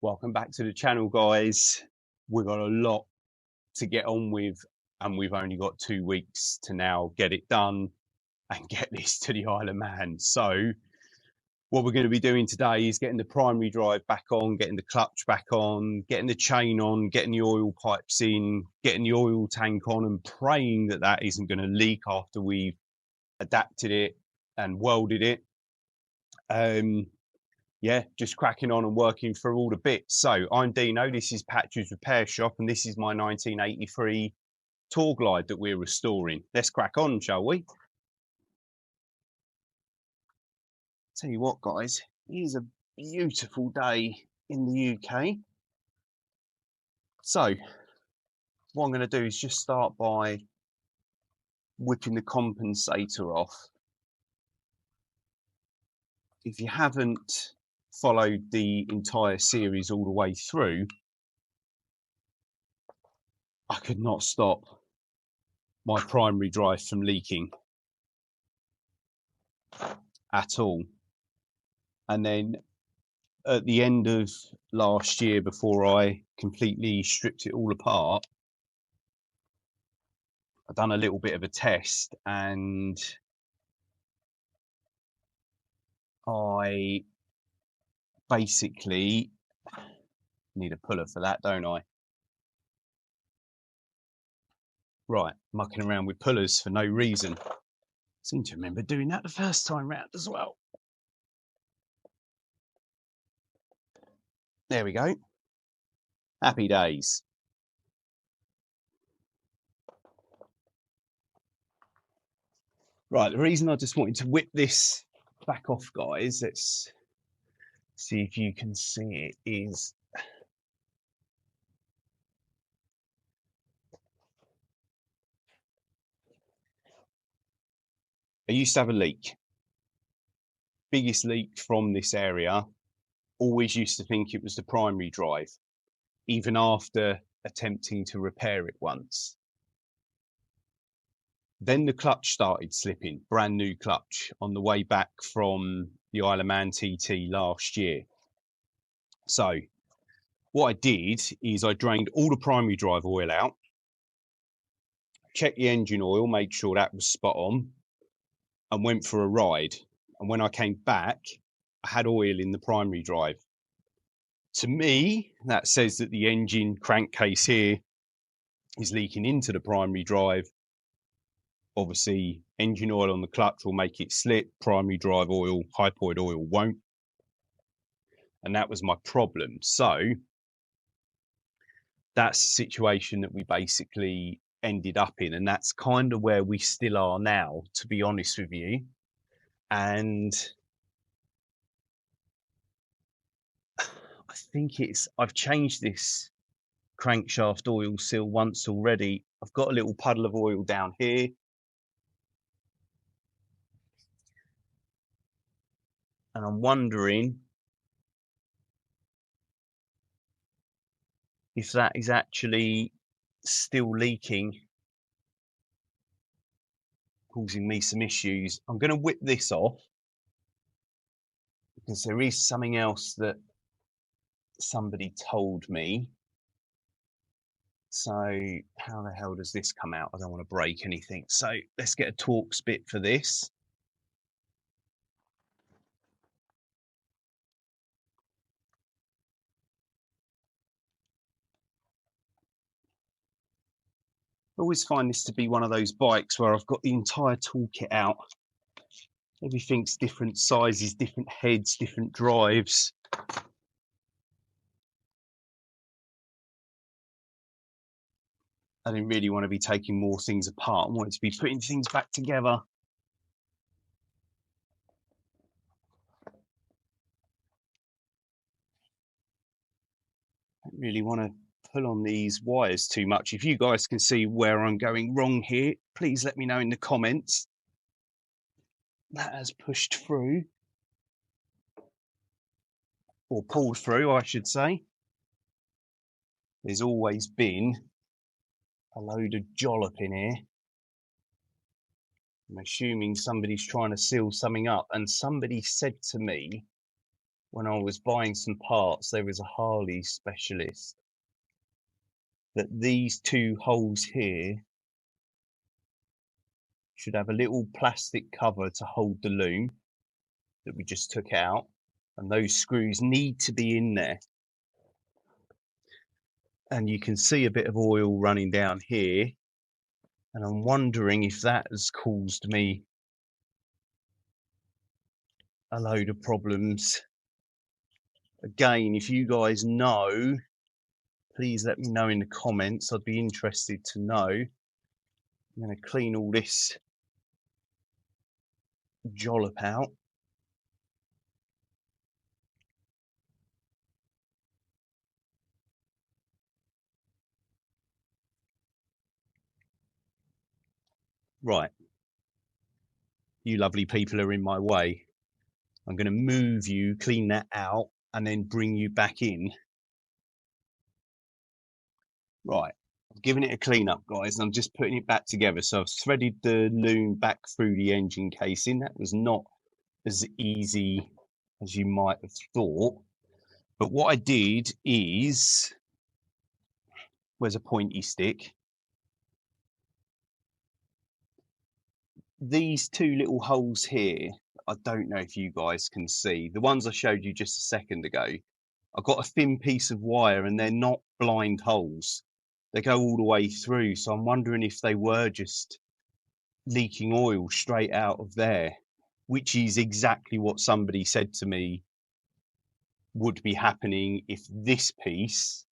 Welcome back to the channel, guys. We've got a lot to get on with, and we've only got 2 weeks to now get it done and get this to the Isle of Man. So what we're going to be doing today is getting the primary drive back on, getting the clutch back on, getting the chain on, getting the oil pipes in, getting the oil tank on, and praying that that isn't going to leak after we've adapted it and welded it. Yeah, just cracking on and working through all the bits. So I'm Dino, this is Patch's Repair Shop, and this is my 1983 Tour Glide that we're restoring. Let's crack on, shall we? Tell you what, guys, it is a beautiful day in the UK. So what I'm going to do is just start by whipping the compensator off. If you haven't followed the entire series all the way through, I could not stop my primary drive from leaking at all. And then at the end of last year, before I completely stripped it all apart, I've done a little bit of a test, and I basically need a puller for that, don't I? Right, mucking around with pullers for no reason. Seem to remember doing that the first time round as well. There we go. Happy days. Right, the reason I just wanted to whip this back off, guys, let's see if you can see it, is I used to have a leak. Biggest leak from this area. Always used to think it was the primary drive, even after attempting to repair it once. Then the clutch started slipping, brand new clutch, on the way back from the Isle of Man TT last year. So what I did is I drained all the primary drive oil out, checked the engine oil, made sure that was spot on, and went for a ride. And when I came back, I had oil in the primary drive. To me, that says that the engine crankcase here is leaking into the primary drive. Obviously, engine oil on the clutch will make it slip. Primary drive oil, hypoid oil won't. And that was my problem. So that's the situation that we basically ended up in. And that's kind of where we still are now, to be honest with you. And I think I've changed this crankshaft oil seal once already. I've got a little puddle of oil down here. And I'm wondering if that is actually still leaking, causing me some issues. I'm going to whip this off because there is something else that somebody told me. So how the hell does this come out? I don't want to break anything. So let's get a Torx bit for this. I always find this to be one of those bikes where I've got the entire toolkit out. Everything's different sizes, different heads, different drives. I didn't really want to be taking more things apart. I wanted to be putting things back together. I don't really want to pull on these wires too much. If you guys can see where I'm going wrong here, please let me know in the comments. That has pushed through, or pulled through, I should say. There's always been a load of jollop in here. I'm assuming somebody's trying to seal something up, and somebody said to me when I was buying some parts, there was a Harley specialist that these two holes here should have a little plastic cover to hold the loom that we just took out, and those screws need to be in there. And you can see a bit of oil running down here, and I'm wondering if that has caused me a load of problems. Again, if you guys know, please let me know in the comments. I'd be interested to know. I'm going to clean all this jollop out. Right, you lovely people are in my way. I'm going to move you, clean that out, and then bring you back in. Right, I've given it a clean up, guys, and I'm just putting it back together. So I've threaded the loom back through the engine casing. That was not as easy as you might have thought. But what I did is, where's a pointy stick? These two little holes here, I don't know if you guys can see. The ones I showed you just a second ago, I've got a thin piece of wire and they're not blind holes. They go all the way through. So I'm wondering if they were just leaking oil straight out of there, which is exactly what somebody said to me would be happening if this piece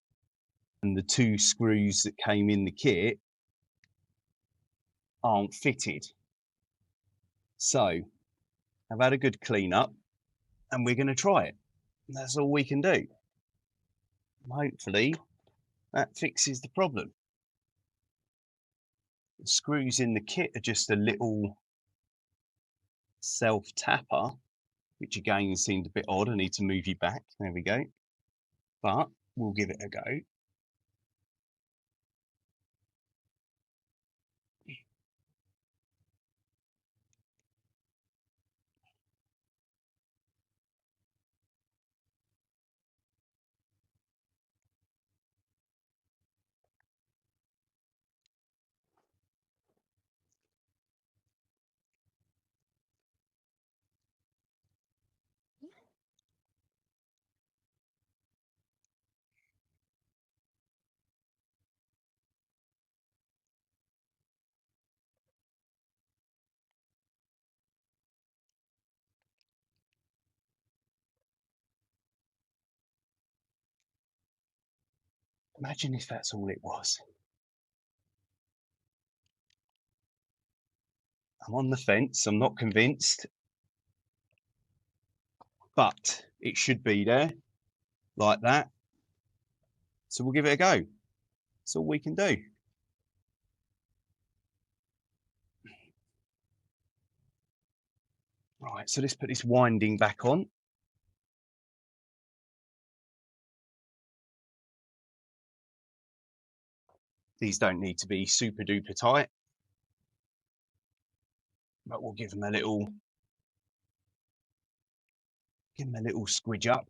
and the two screws that came in the kit aren't fitted. So I've had a good clean up and we're going to try it. That's all we can do. Hopefully that fixes the problem. The screws in the kit are just a little self tapper, which again seemed a bit odd. I need to move you back. There we go. But we'll give it a go. Imagine if that's all it was. I'm on the fence. I'm not convinced. But it should be there like that. So we'll give it a go. That's all we can do. Right, so let's put this winding back on. These don't need to be super duper tight, but we'll give them a little squidge up.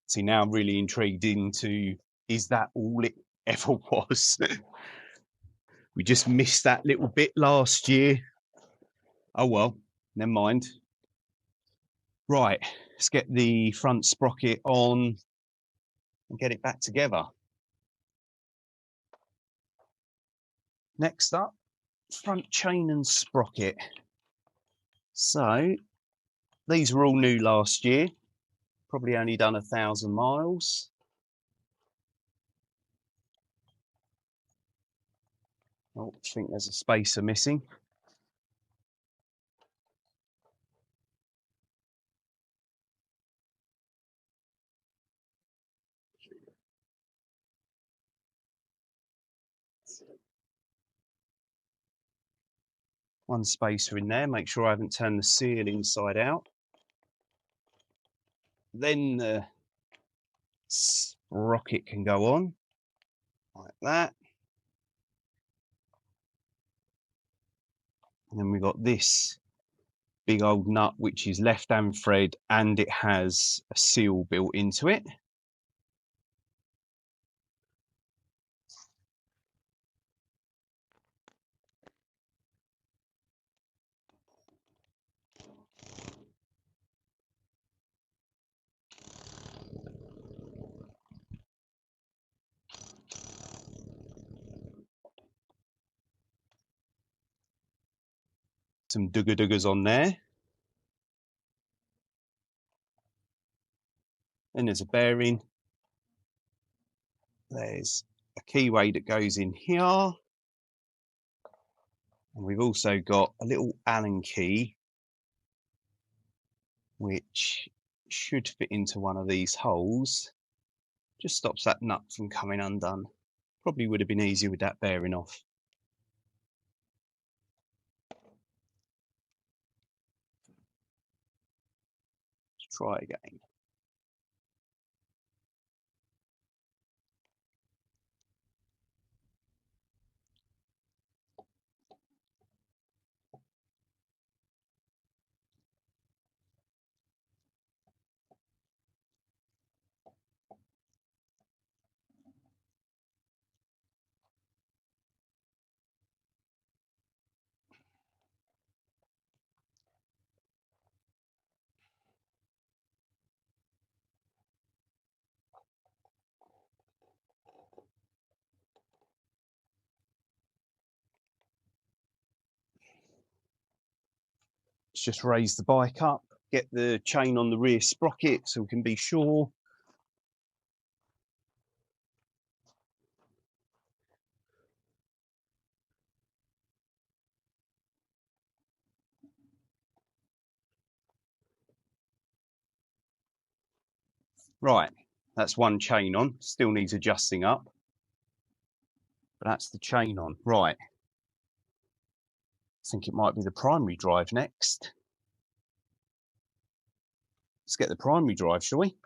See, now I'm really intrigued into, is that all it ever was? We just missed that little bit last year. Oh well, never mind. Right, let's get the front sprocket on and get it back together. Next up, front chain and sprocket. So these were all new last year, probably only done 1,000 miles. Oh, I think there's a spacer missing. One spacer in there, make sure I haven't turned the seal inside out. then the sprocket can go on like that. And then we've got this big old nut, which is left-hand thread, and it has a seal built into it. Some dugger-duggers on there. Then there's a bearing. There's a keyway that goes in here. And we've also got a little Allen key, which should fit into one of these holes. Just stops that nut from coming undone. Probably would have been easier with that bearing off. Let's try again. Let's just raise the bike up, get the chain on the rear sprocket so we can be sure. Right, that's one chain on, still needs adjusting up, but that's the chain on. Right, I think it might be the primary drive next. Let's get the primary drive, shall we?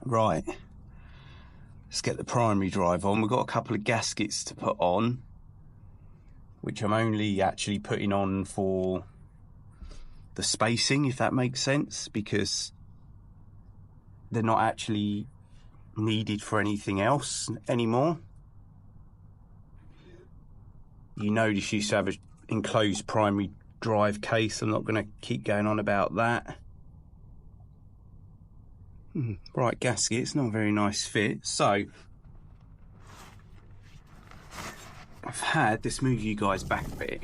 Right, let's get the primary drive on. We've got a couple of gaskets to put on, which I'm only actually putting on for the spacing, if that makes sense, because they're not actually needed for anything else anymore. You notice you used to have an enclosed primary drive case. I'm not going to keep going on about that. Right gasket, it's not a very nice fit. So I've had, let's move you guys back a bit.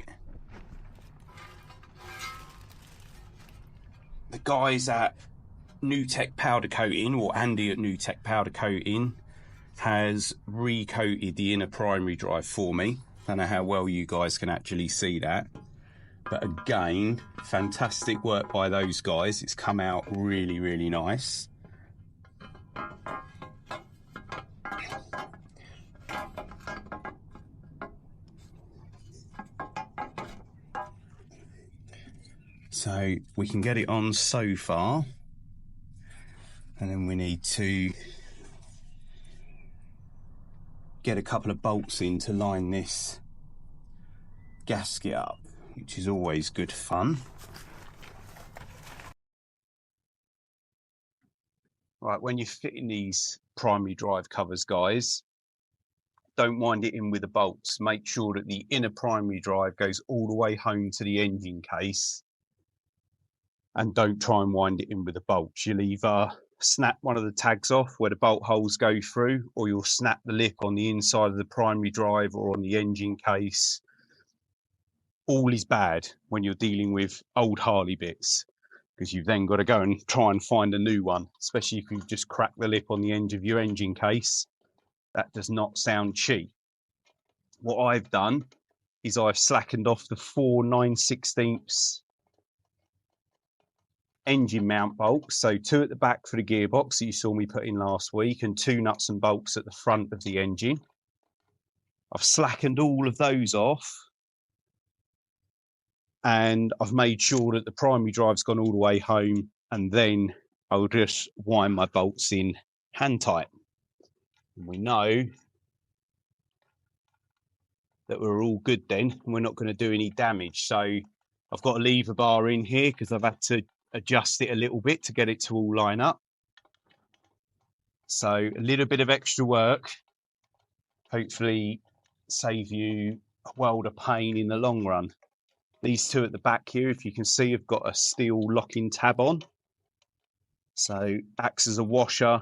The guys at New Tech Powder Coating, or Andy at New Tech Powder Coating, has recoated the inner primary drive for me. Don't know how well you guys can actually see that, but again, fantastic work by those guys. It's come out really, really nice. So we can get it on so far, and then we need to get a couple of bolts in to line this gasket up, which is always good fun. Right, when you're fitting these primary drive covers, guys, don't wind it in with the bolts. Make sure that the inner primary drive goes all the way home to the engine case, and don't try and wind it in with the bolts. You'll either snap one of the tags off where the bolt holes go through, or you'll snap the lip on the inside of the primary drive or on the engine case. All is bad when you're dealing with old Harley bits, because you've then got to go and try and find a new one, especially if you've just cracked the lip on the end of your engine case. That does not sound cheap. What I've done is I've slackened off the 4 9/16 engine mount bolts, so 2 at the back for the gearbox that you saw me put in last week, and 2 nuts and bolts at the front of the engine. I've slackened all of those off, and I've made sure that the primary drive's gone all the way home, and then I'll just wind my bolts in hand tight. And we know that we're all good then, and we're not going to do any damage. So I've got a lever bar in here because I've had to adjust it a little bit to get it to all line up. So a little bit of extra work, hopefully save you a world of pain in the long run. These two at the back here, if you can see, have got a steel locking tab on. So acts as a washer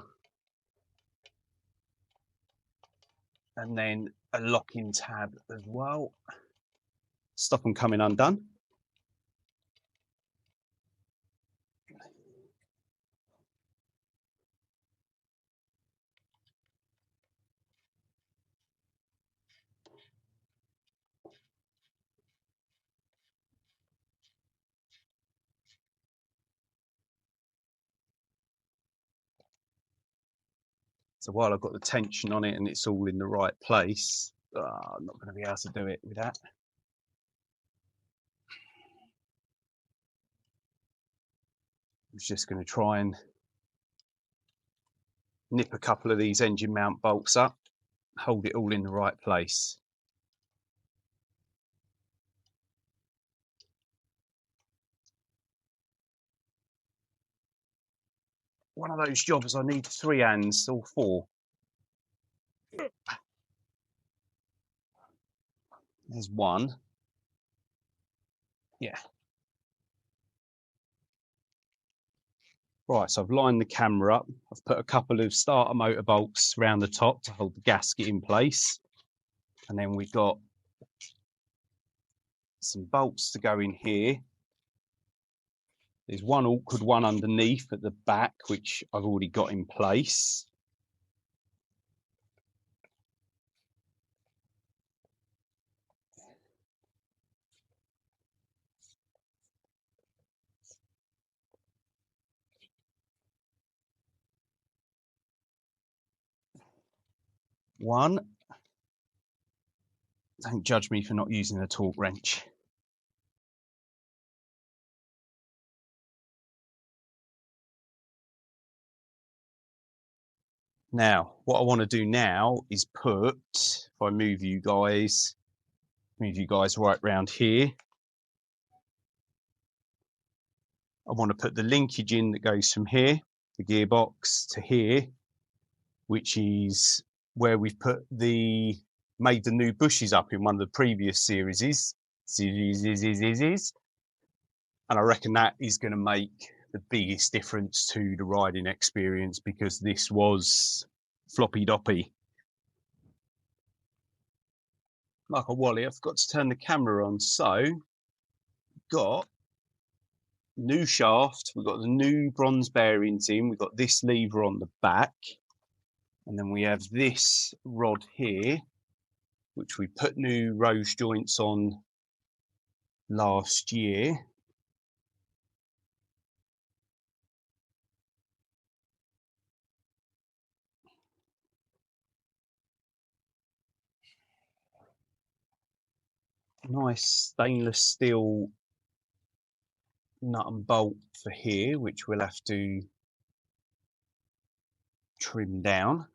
and then a locking tab as well. Stop them coming undone. So while I've got the tension on it and it's all in the right place, I'm not going to be able to do it with that. I was just going to try and nip a couple of these engine mount bolts up, hold it all in the right place. One of those jobs I need 3 hands or 4. There's one. Yeah. Right, so I've lined the camera up. I've put a couple of starter motor bolts around the top to hold the gasket in place. And then we've got some bolts to go in here. There's one awkward one underneath at the back, which I've already got in place. One. Don't judge me for not using a torque wrench. Now, what I want to do now is put, if I move you guys right round here. I want to put the linkage in that goes from here, the gearbox, to here, which is where we've made the new bushes up in one of the previous series. And I reckon that is going to make the biggest difference to the riding experience, because this was floppy doppy. Michael Wally, I forgot to turn the camera on. So, got new shaft, we've got the new bronze bearings in, we've got this lever on the back, and then we have this rod here, which we put new rose joints on last year. Nice stainless steel nut and bolt for here, which we'll have to trim down.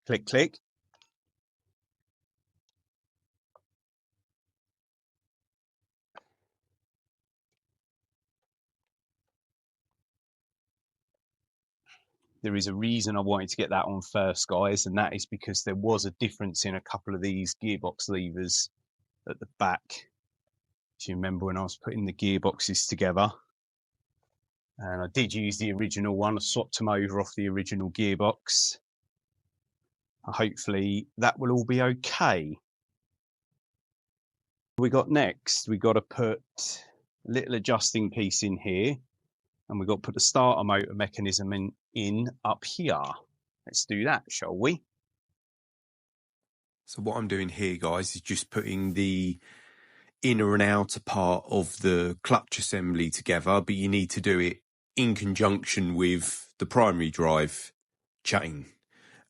Click, click. There is a reason I wanted to get that on first, guys, and that is because there was a difference in a couple of these gearbox levers at the back. Do you remember when I was putting the gearboxes together? And I did use the original one. I swapped them over off the original gearbox. Hopefully that will all be okay. We got next, we got to put a little adjusting piece in here, and we've got to put the starter motor mechanism in up here. Let's do that, shall we? So what I'm doing here, guys, is just putting the inner and outer part of the clutch assembly together, but you need to do it in conjunction with the primary drive chain.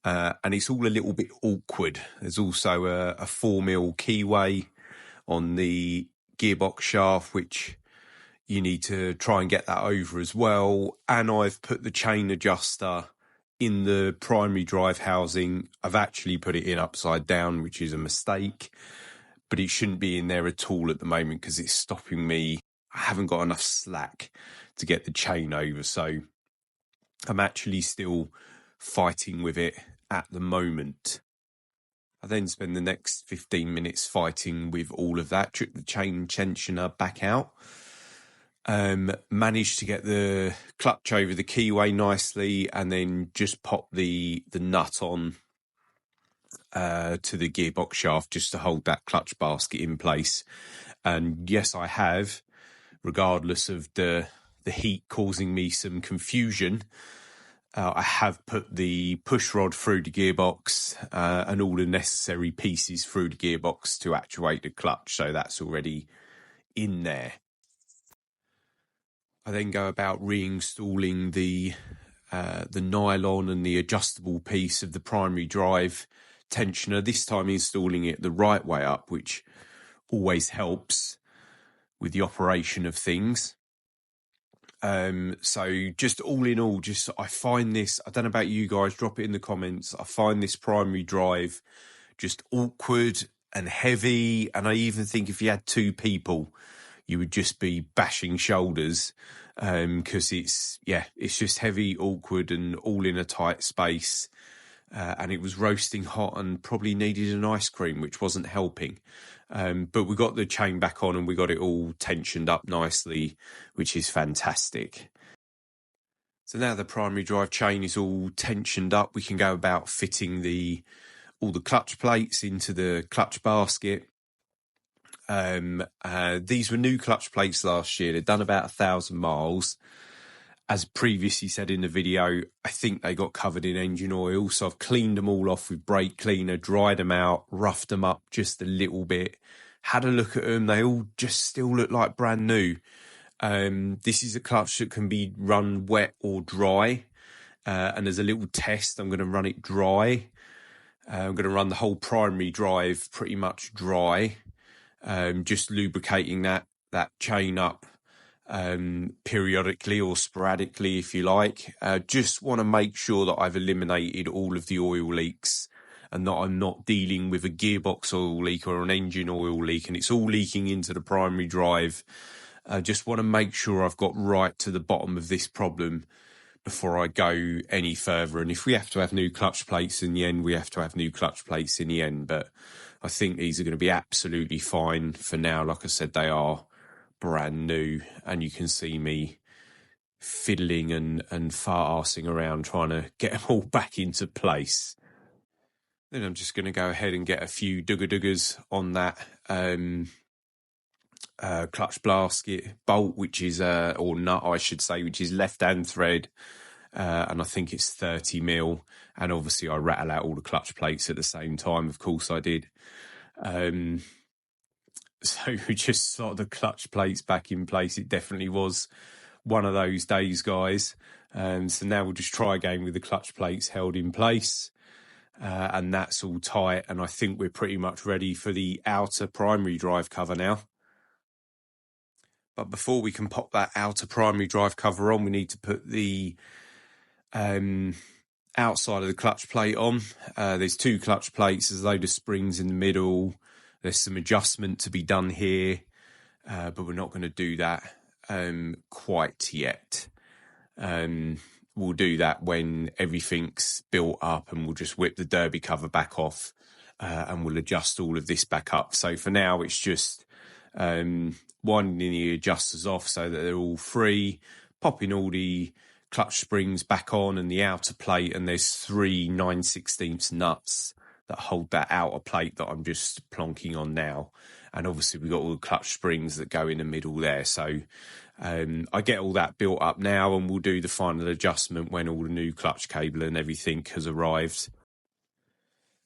And it's all a little bit awkward. There's also a 4mm keyway on the gearbox shaft, which you need to try and get that over as well. And I've put the chain adjuster in the primary drive housing. I've actually put it in upside down, which is a mistake, but it shouldn't be in there at all at the moment because it's stopping me. I haven't got enough slack to get the chain over, so I'm actually still fighting with it at the moment. I then spend the next 15 minutes fighting with all of that, took the chain tensioner back out, managed to get the clutch over the keyway nicely, and then just pop the nut on to the gearbox shaft just to hold that clutch basket in place. And yes, I have, regardless of the heat causing me some confusion, I have put the push rod through the gearbox and all the necessary pieces through the gearbox to actuate the clutch, so that's already in there. I then go about reinstalling the nylon and the adjustable piece of the primary drive tensioner, this time installing it the right way up, which always helps with the operation of things. So just all in all, I find this, I don't know about you guys, drop it in the comments. I find this primary drive just awkward and heavy. And I even think if you had two people, you would just be bashing shoulders, because it's just heavy, awkward, and all in a tight space. And it was roasting hot and probably needed an ice cream, which wasn't helping. But we got the chain back on and we got it all tensioned up nicely, which is fantastic. So now the primary drive chain is all tensioned up, we can go about fitting all the clutch plates into the clutch basket. These were new clutch plates last year. They'd done about 1,000 miles. As previously said in the video, I think they got covered in engine oil. So I've cleaned them all off with brake cleaner, dried them out, roughed them up just a little bit, had a look at them. They all just still look like brand new. This is a clutch that can be run wet or dry. And as a little test, I'm going to run it dry. I'm going to run the whole primary drive pretty much dry. Just lubricating that chain up periodically or sporadically, if you like. Just want to make sure that I've eliminated all of the oil leaks and that I'm not dealing with a gearbox oil leak or an engine oil leak and it's all leaking into the primary drive. Just want to make sure I've got right to the bottom of this problem before I go any further. And if we have to have new clutch plates in the end, we have to have new clutch plates in the end. But I think these are going to be absolutely fine for now. Like I said, they are brand new, and you can see me fiddling and fart-arsing around trying to get them all back into place. Then I'm just going to go ahead and get a few dugger-duggers on that clutch basket bolt, which is or nut I should say, which is left-hand thread, and I think it's 30mm. And obviously I rattle out all the clutch plates at the same time, of course I did. So we just slot the clutch plates back in place. It definitely was one of those days, guys. So now we'll just try again with the clutch plates held in place. And that's all tight. And I think we're pretty much ready for the outer primary drive cover now. But before we can pop that outer primary drive cover on, we need to put the outside of the clutch plate on. There's two clutch plates. There's a load of springs in the middle. There's some adjustment to be done here, but we're not going to do that quite yet. We'll do that when everything's built up, and we'll just whip the derby cover back off, and we'll adjust all of this back up. So for now, it's just winding the adjusters off so that they're all free, popping all the clutch springs back on and the outer plate, and there's 3 9/16 nuts that hold that outer plate that I'm just plonking on now. And obviously we've got all the clutch springs that go in the middle there. So I get all that built up now, and we'll do the final adjustment when all the new clutch cable and everything has arrived.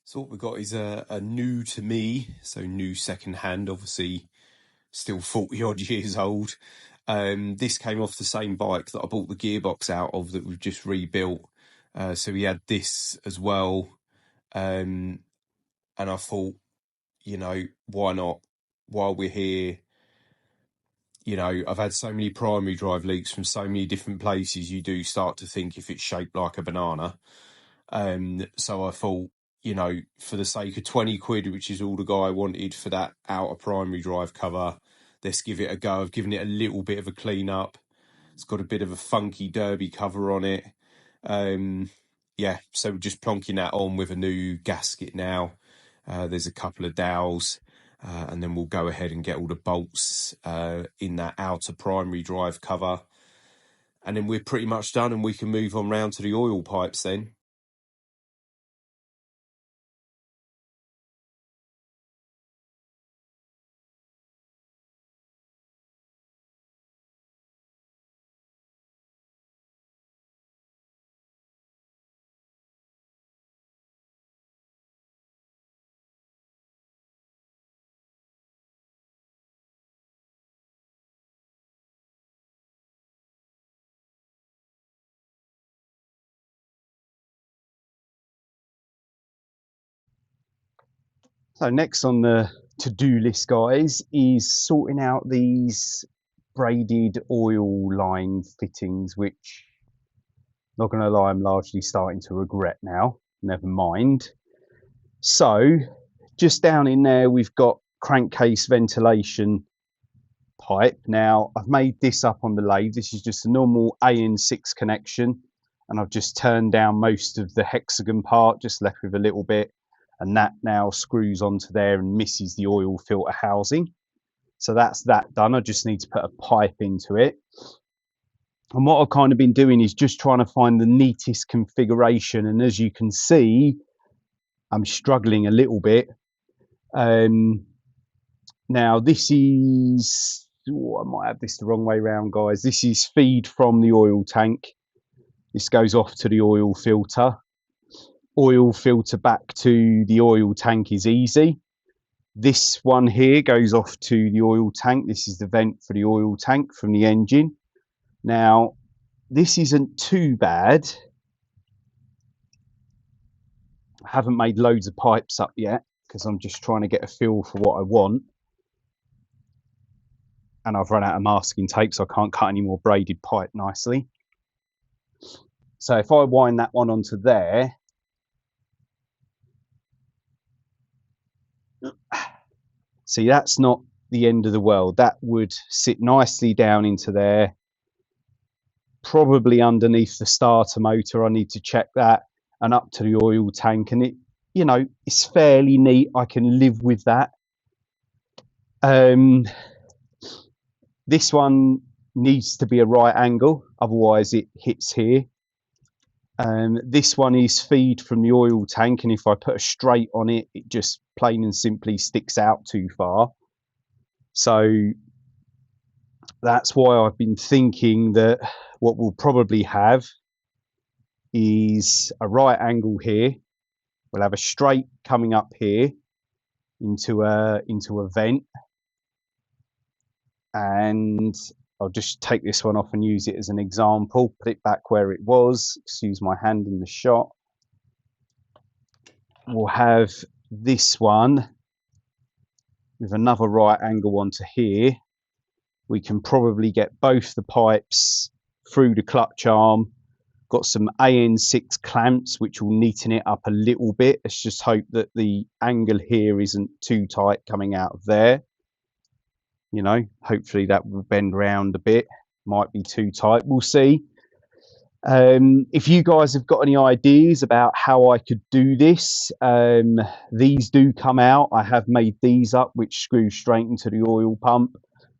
So what we've got is a new to me, so new second hand. Obviously still 40 odd years old. This came off the same bike that I bought the gearbox out of that we've just rebuilt. So we had this as well. And I thought, you know, why not? While we're here, you know, I've had so many primary drive leaks from so many different places, you do start to think if it's shaped like a banana. So I thought, you know, for the sake of 20 quid, which is all the guy wanted for that outer primary drive cover, let's give it a go. I've given it a little bit of a clean up. It's got a bit of a funky derby cover on it. Yeah, so we're just plonking that on with a new gasket now. There's a couple of dowels, and then we'll go ahead and get all the bolts in that outer primary drive cover. And then we're pretty much done, and we can move on round to the oil pipes then. So next on the to-do list, guys, is sorting out these braided oil line fittings, which, not going to lie, I'm largely starting to regret now. Never mind. So just down in there, we've got crankcase ventilation pipe. Now, I've made this up on the lathe. This is just a normal AN6 connection, and I've just turned down most of the hexagon part, just left with a little bit, and that now screws onto there and misses the oil filter housing. So that's that done. I just need to put a pipe into it. And what I've kind of been doing is just trying to find the neatest configuration. And as you can see, I'm struggling a little bit. Now this is, I might have this the wrong way around, guys. This is feed from the oil tank. This goes off to the oil filter. Oil filter back to the oil tank is easy. This one here goes off to the oil tank. This is the vent for the oil tank from the engine. Now, this isn't too bad. I haven't made loads of pipes up yet because I'm just trying to get a feel for what I want. And I've run out of masking tape, so I can't cut any more braided pipe nicely. So if I wind that one onto there, see, that's not the end of the world. That would sit nicely down into there, probably underneath the starter motor. I need to check that, and up to the oil tank. And it, you know, it's fairly neat. I can live with that. This one needs to be a right angle, otherwise it hits here. This one is feed from the oil tank, and if I put a straight on it, it just plain and simply sticks out too far. So that's why I've been thinking that what we'll probably have is a right angle here. We'll have a straight coming up here into a vent, and I'll just take this one off and use it as an example, put it back where it was, excuse my hand in the shot. We'll have this one with another right angle onto here. We can probably get both the pipes through the clutch arm. Got some AN6 clamps which will neaten it up a little bit. Let's just hope that the angle here isn't too tight coming out of there. You know, hopefully that will bend around a bit. Might be too tight, we'll see. If you guys have got any ideas about how I could do this, these do come out. I have made these up which screw straight into the oil pump,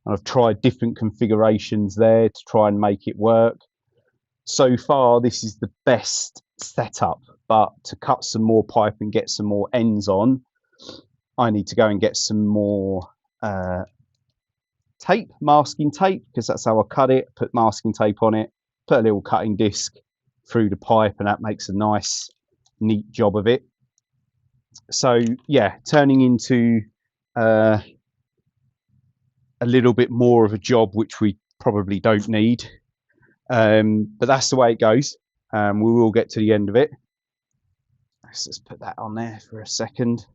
and I've tried different configurations there to try and make it work. So far this is the best setup, but to cut some more pipe and get some more ends on, I need to go and get some more tape, masking tape, because that's how I cut it. Put masking tape on it, put a little cutting disc through the pipe, and that makes a nice neat job of it. So yeah, turning into a little bit more of a job, which we probably don't need. But that's the way it goes. We will get to the end of it. Let's just put that on there for a second.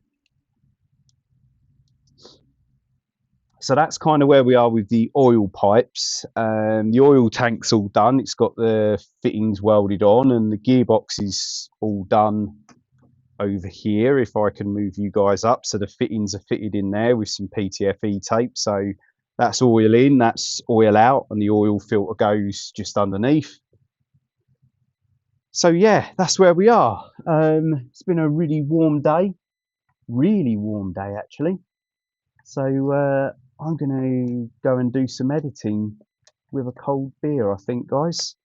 So that's kind of where we are with the oil pipes. The oil tank's all done. It's got the fittings welded on, and the gearbox is all done over here. If I can move you guys up, so the fittings are fitted in there with some PTFE tape. So that's oil in, that's oil out, and the oil filter goes just underneath. So yeah, that's where we are. It's been a really warm day actually. So I'm going to go and do some editing with a cold beer, I think, guys.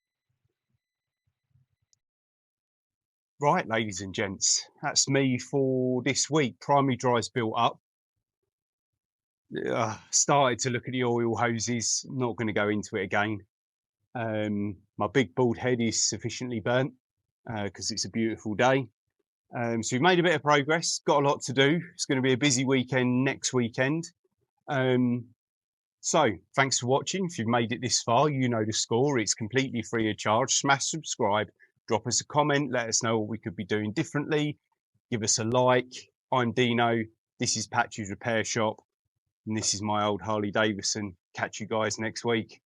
Right, ladies and gents, that's me for this week. Primary drive's built up. Started to look at the oil hoses. Not going to go into it again. My big bald head is sufficiently burnt because it's a beautiful day. So we've made a bit of progress. Got a lot to do. It's going to be a busy weekend next weekend. So thanks for watching. If you've made it this far, you know the score. It's completely free of charge. Smash subscribe, drop us a comment, let us know what we could be doing differently. Give us a like. I'm Dino. This is Patch's Repair Shop. And this is my old Harley Davidson. Catch you guys next week.